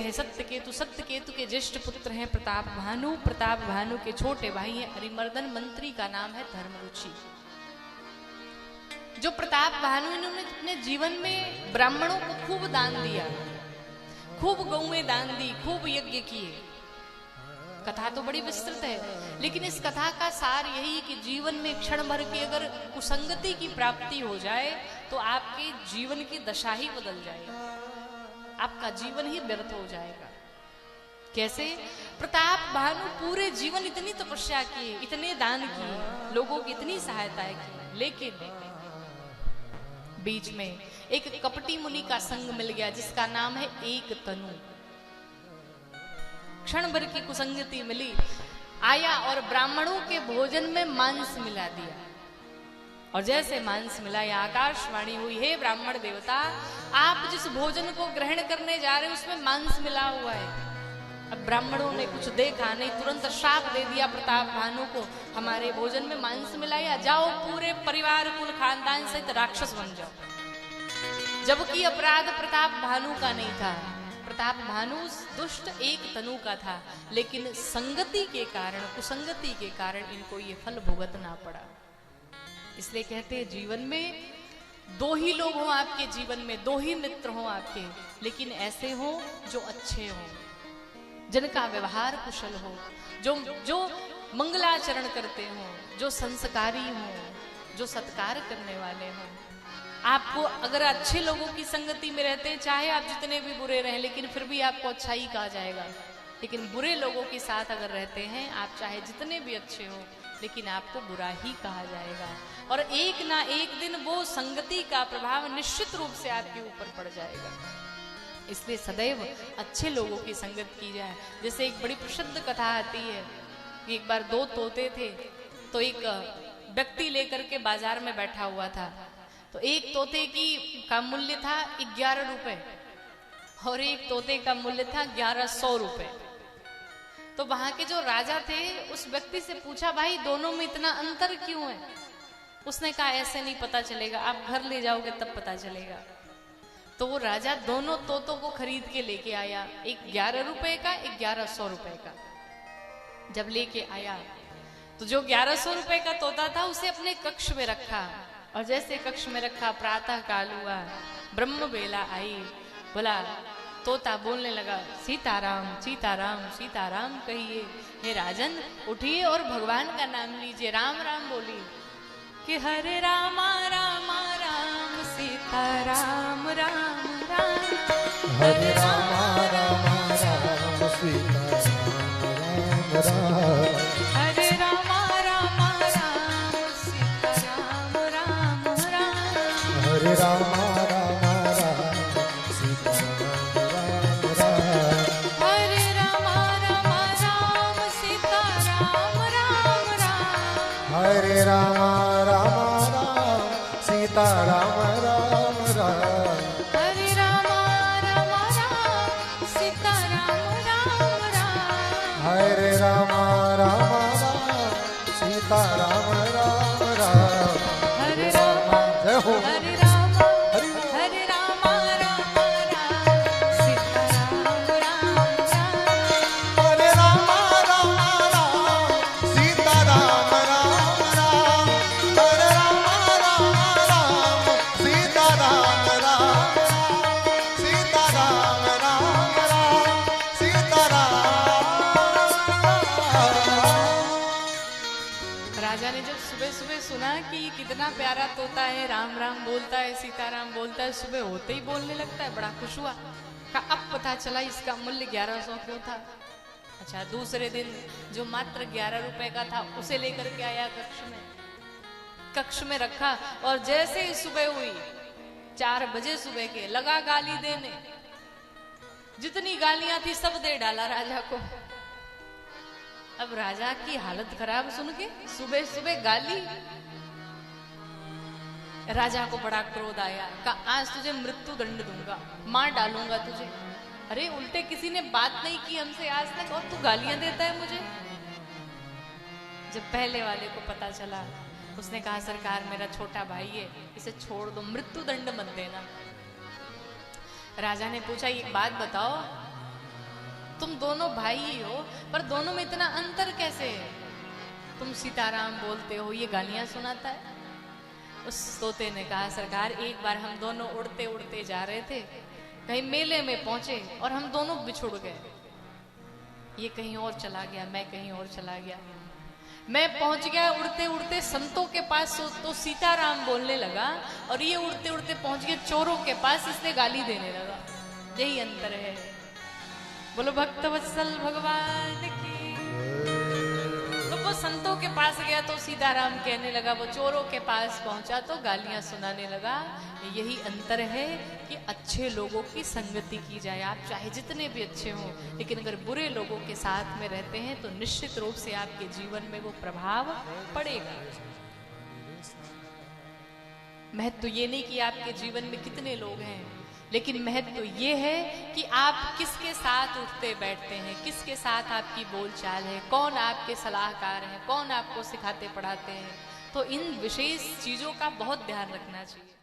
हैं सत्यकेतु, सत्यकेतु के ज्येष्ठ पुत्र हैं प्रताप भानु, प्रताप भानु के छोटे भाई हैं अरिमर्दन, मंत्री का नाम है धर्मरुचि। जो प्रताप भानु, इन्होंने अपने जीवन में ब्राह्मणों को खूब दान दिया, खूब गौएं दान दी, खूब यज्ञ किए। कथा तो बड़ी विस्तृत है, लेकिन इस कथा का सार यही कि जीवन में क्षण भर की अगर कुसंगति की प्राप्ति हो जाए तो आपके जीवन की दशा ही बदल जाएगी, आपका जीवन ही व्यर्थ हो जाएगा। कैसे? प्रताप भानु पूरे जीवन इतनी तपस्या किए, इतने दान किए, लोगों की इतनी सहायताएं की, लेकिन बीच में एक कपटी मुनि का संग मिल गया जिसका नाम है एक तनु। क्षण भर की कुसंगति मिली, आया और ब्राह्मणों के भोजन में मांस मिला दिया। और जैसे मांस मिला, या आकाशवाणी हुई, हे ब्राह्मण देवता, आप जिस भोजन को ग्रहण करने जा रहे हैं उसमें मांस मिला हुआ है। अब ब्राह्मणों ने कुछ देखा नहीं, तुरंत श्राप दे दिया प्रताप भानु को, हमारे भोजन में मांस मिलाया, जाओ पूरे परिवार कुल खानदान सहित राक्षस बन जाओ। जबकि अपराध प्रताप भानु का नहीं था, प्रताप भानु दुष्ट एक तनु का था, लेकिन संगति के कारण, कुसंगति के कारण इनको ये फल भुगतना पड़ा। इसलिए कहते हैं जीवन में दो ही लोग हों आपके जीवन में, दो ही मित्र हों आपके, लेकिन ऐसे हों जो अच्छे हों, जिनका व्यवहार कुशल हो, जो मंगलाचरण करते हों, जो संस्कारी हों, जो सत्कार करने वाले हों। आपको अगर अच्छे लोगों की संगति में रहते हैं, चाहे आप जितने भी बुरे रहें, लेकिन फिर भी आपको अच्छा ही कहा जाएगा। लेकिन बुरे लोगों के साथ अगर रहते हैं, आप चाहे जितने भी अच्छे हो, लेकिन आपको बुरा ही कहा जाएगा। और एक ना एक दिन वो संगति का प्रभाव निश्चित रूप से आपके ऊपर पड़ जाएगा। इसलिए सदैव अच्छे लोगों की संगत की जाए। जैसे एक बड़ी प्रसिद्ध कथा आती है कि एक बार दो तोते थे, तो एक व्यक्ति लेकर के बाजार में बैठा हुआ था। तो एक तोते का मूल्य था 11 रुपए और एक तोते का मूल्य था 1100 रुपए। तो वहां के जो राजा थे उस व्यक्ति से पूछा, भाई दोनों में इतना अंतर क्यों है? उसने कहा, ऐसे नहीं पता चलेगा, आप घर ले जाओगे तब पता चलेगा। तो वो राजा दोनों तोतों को खरीद के लेके आया, एक 11 रुपए का, एक 1100 रुपए का। जब लेके आया तो जो 1100 रुपए का तोता था उसे अपने कक्ष में रखा, और जैसे कक्ष में रखा, प्रातः काल हुआ, ब्रह्म बेला आई, बोला, तोता बोलने लगा, सीताराम सीताराम सीताराम कहिए, हे राजन उठिए और भगवान का नाम लीजिए, राम राम बोलिए। कि हरे रामा रामा राम सीता राम राम राम, हरे रामा रामा राम सीता राम राम, हरे रामा रामा राम सीता राम राम राम, हरे रामा रामा राम सीता राम राम, हरे रामा रामा राम सीता राम राम राम, हरे रामा रामा राम सीता राम राम राम, हरे रामा रामा राम सीता राम राम राम, हरे रामा रामा राम सीता राम राम राम, हरे रामा जय हो, हरे रामा हरे रामा रामा राम सीता राम राम राम, हरे रामा रामा राम सीता राम राम राम, हरे रामा रामा राम सीता राम राम राम, सीता राम राम राम सीता राम। राजा ने जब सुबह सुबह सुना कि कितना प्यारा तोता है, राम राम बोलता है, सीताराम बोलता है, सुबह होते ही बोलने लगता है, बड़ा खुश हुआ। अब पता चला इसका मूल्य 1100 क्यों था। अच्छा, दूसरे दिन जो मात्र 11 रुपए का था उसे लेकर के आया कक्ष में रखा, और जैसे ही सुबह हुई 4 बजे सुबह के, लगा गाली देने, जितनी गालियां थी सब दे डाला राजा को। अब राजा की हालत खराब सुन के सुबह सुबह गाली, राजा को बड़ा क्रोध आया, कहा आज तुझे मृत्यु दंड दूंगा, मार डालूंगा तुझे। अरे उल्टे किसी ने बात नहीं की हमसे आज तक और तू गालियां देता है मुझे। जब पहले वाले को पता चला, उसने कहा, सरकार मेरा छोटा भाई है, इसे छोड़ दो, मृत्यु दंड मत देना। राजा ने पूछा, एक बात बताओ, तुम दोनों भाई ही हो, पर दोनों में इतना अंतर कैसे है? तुम सीताराम बोलते हो, ये गालियां सुनाता है। उस तोते ने कहा, सरकार एक बार हम दोनों उड़ते उड़ते जा रहे थे, कहीं मेले में पहुंचे और हम दोनों बिछुड़ गए। ये कहीं और चला गया, मैं कहीं और चला गया। मैं पहुंच गया उड़ते उड़ते संतों के पास, तो सीताराम बोलने लगा, और ये उड़ते उड़ते पहुंच गया चोरों के पास, इसलिए गाली देने लगा। यही अंतर है। बोलो भक्तवत्सल भगवान की। तो वो संतों के पास गया तो सीताराम कहने लगा, वो चोरों के पास पहुंचा तो गालियां सुनाने लगा। यही अंतर है कि अच्छे लोगों की संगति की जाए। आप चाहे जितने भी अच्छे हों, लेकिन अगर बुरे लोगों के साथ में रहते हैं तो निश्चित रूप से आपके जीवन में वो प्रभाव पड़ेगा। महत्व ये नहीं कि आपके जीवन में कितने लोग हैं, लेकिन महत्व ये है कि आप किसके साथ उठते बैठते हैं, किसके साथ आपकी बोलचाल है, कौन आपके सलाहकार हैं, कौन आपको सिखाते पढ़ाते हैं। तो इन विशेष चीजों का बहुत ध्यान रखना चाहिए।